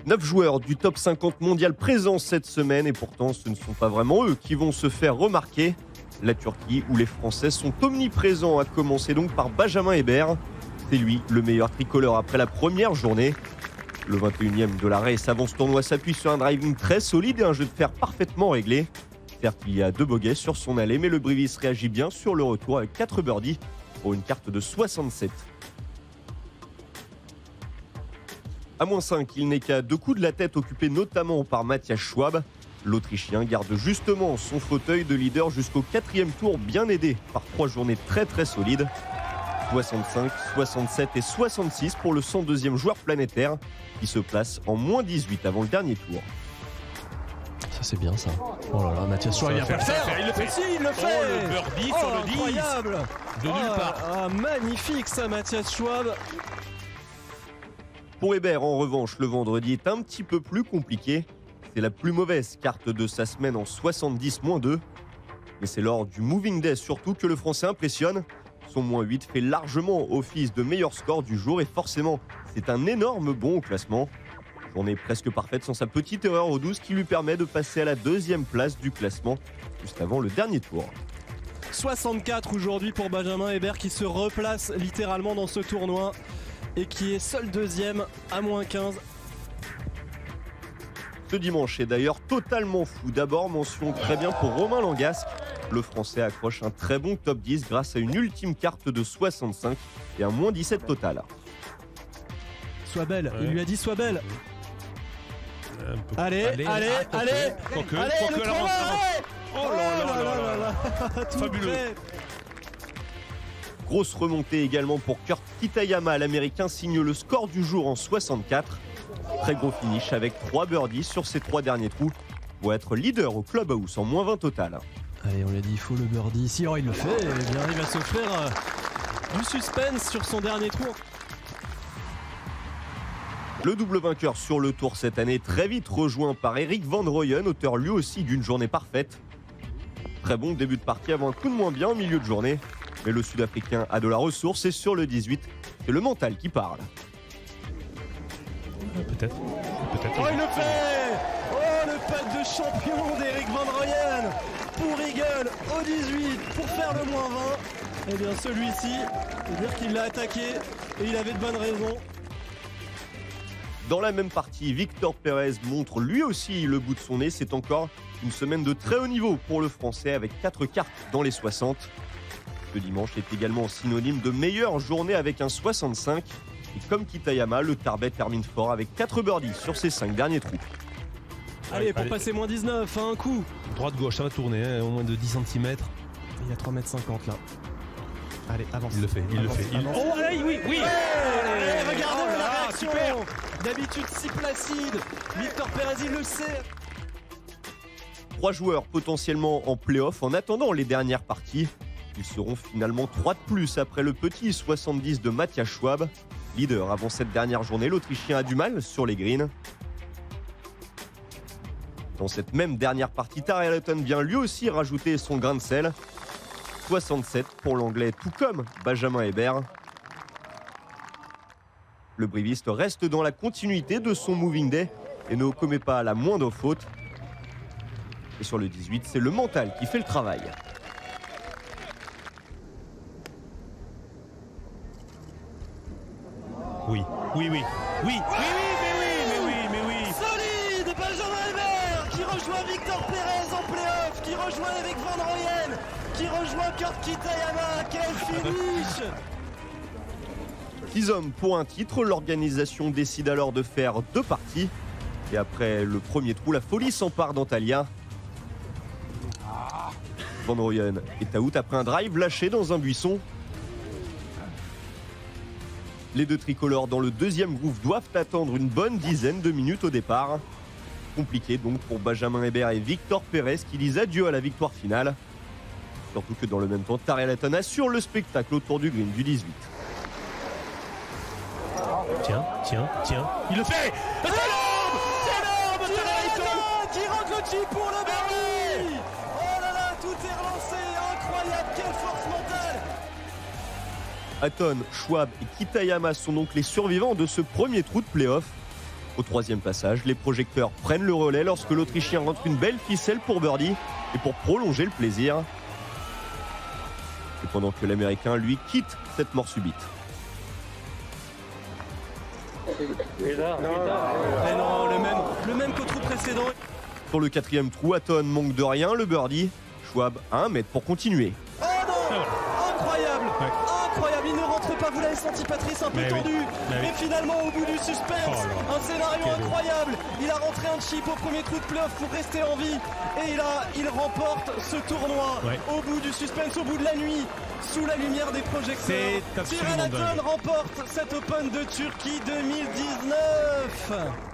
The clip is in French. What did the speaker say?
9 joueurs du top 50 mondial présents cette semaine et pourtant ce ne sont pas vraiment eux qui vont se faire remarquer. La Turquie où les Français sont omniprésents, à commencer donc par Benjamin Hébert. C'est lui le meilleur tricolore après la première journée. Le 21e de la race avant ce tournoi s'appuie sur un driving très solide et un jeu de fer parfaitement réglé. Certes, il y a 2 bogeys sur son allée, mais le Brivis réagit bien sur le retour avec 4 birdies pour une carte de 67. À -5, il n'est qu'à 2 coups de la tête occupés notamment par Matthias Schwab. L'Autrichien garde justement son fauteuil de leader jusqu'au 4e tour, bien aidé par 3 journées très solides. 65, 67 et 66 pour le 102e joueur planétaire qui se place en -18 avant le dernier tour. Ça c'est bien ça. Oh là là, Matthias Schwab, il vient pas le faire. Il le fait. Si, il le fait. Oh, le birdie sur le 10. Incroyable. De nulle part. Magnifique ça, Matthias Schwab. Pour Hébert, en revanche, le vendredi est un petit peu plus compliqué. C'est la plus mauvaise carte de sa semaine en 70-2. Mais c'est lors du Moving Day surtout que le Français impressionne. Son -8 fait largement office de meilleur score du jour et forcément, c'est un énorme bond au classement. Journée presque parfaite sans sa petite erreur au 12 qui lui permet de passer à la 2e place du classement juste avant le dernier tour. 64 aujourd'hui pour Benjamin Hébert qui se replace littéralement dans ce tournoi et qui est seul 2e à -15. Ce dimanche est d'ailleurs totalement fou. D'abord, mention très bien pour Romain Langasque. Le Français accroche un très bon top 10 grâce à une ultime carte de 65 et un -17 total. Sois belle, il lui a dit sois belle. Allez, Quoique, le la travail. Oh là. Tout Fabuleux. prêt. Grosse remontée également pour Kurt Kitayama. L'Américain signe le score du jour en 64. Très gros finish avec 3 birdies sur ses 3 derniers trous pour être leader au clubhouse en -20 total. Allez, on lui a dit il faut le birdie ici. Alors il le fait, et bien, il va s'offrir du suspense sur son dernier tour. Le double vainqueur sur le tour cette année, très vite rejoint par Erik van Rooyen, auteur lui aussi d'une journée parfaite. Très bon début de partie avant un coup de moins bien en milieu de journée. Mais le Sud-Africain a de la ressource et sur le 18, c'est le mental qui parle. Peut-être. Oh, il le fait. Oh, le pack de champion d'Erik van Rooyen pour Eagle au 18 pour faire le -20. Eh bien celui-ci, c'est-à-dire qu'il l'a attaqué et il avait de bonnes raisons. Dans la même partie, Victor Pérez montre lui aussi le bout de son nez. C'est encore une semaine de très haut niveau pour le Français avec 4 cartes dans les 60. Ce dimanche est également synonyme de meilleure journée avec un 65. Et comme Kitayama, le Tarbet termine fort avec 4 birdies sur ses 5 derniers trous. Allez, pour passer -19, un coup. Droite-gauche, ça va tourner, au moins de 10 cm. Il y a 3,50 m là. Allez, avance. Il le fait. Avance. Oh, allez, oui. Hey, regardez Oh là, la réaction. super. D'habitude si placide. Victor Pérez, il le sait. 3 joueurs potentiellement en play-off en attendant les dernières parties. Ils seront finalement 3 de plus après le petit 70 de Matthias Schwab. Leader avant cette dernière journée, l'Autrichien a du mal sur les greens. Dans cette même dernière partie, Tyrrell Hatton vient lui aussi rajouter son grain de sel. 67 pour l'Anglais, tout comme Benjamin Hébert. Le briviste reste dans la continuité de son Moving Day et ne commet pas la moindre faute. Et sur le 18, c'est le mental qui fait le travail. Oui. Solide, Benjamin Hébert qui rejoint Victor Pérez en play-off, qui rejoint Erik van Rooyen, qui rejoint Kurt Kitayama. Quel finish! 10 hommes pour un titre, l'organisation décide alors de faire 2 parties. Et après le premier trou, la folie s'empare d'Antalya. Van Rooyen est out après un drive lâché dans un buisson. Les 2 tricolores dans le 2e groove doivent attendre une bonne dizaine de minutes au départ. Compliqué donc pour Benjamin Hébert et Victor Pérez qui disent adieu à la victoire finale. Surtout que dans le même temps, Tyrrell Hatton assure le spectacle autour du green du 18. Tiens. Il le fait. Énorme qui rentre le chip pour le birdie. Oh là là, tout est relancé, incroyable, quelle force mentale. Hatton, Schwab et Kitayama sont donc les survivants de ce premier trou de play-off. Au troisième passage, les projecteurs prennent le relais lorsque l'Autrichien rentre une belle ficelle pour birdie et pour prolonger le plaisir. Et pendant que l'Américain, lui, quitte cette mort subite. Et non, le même qu'au trou précédent. Sur le quatrième trou, Hatton manque de rien, le birdie. Schwab à 1 mètre pour continuer. Oh non, incroyable, incroyable, il ne rentre pas, vous l'avez senti Patrice, un peu tendu, mais finalement au bout du suspense, un scénario incroyable, il a rentré un chip au premier trou de playoff pour rester en vie, et il remporte ce tournoi au bout du suspense, au bout de la nuit, sous la lumière des projecteurs. Tyrrell Hatton remporte cet Open de Turquie 2019.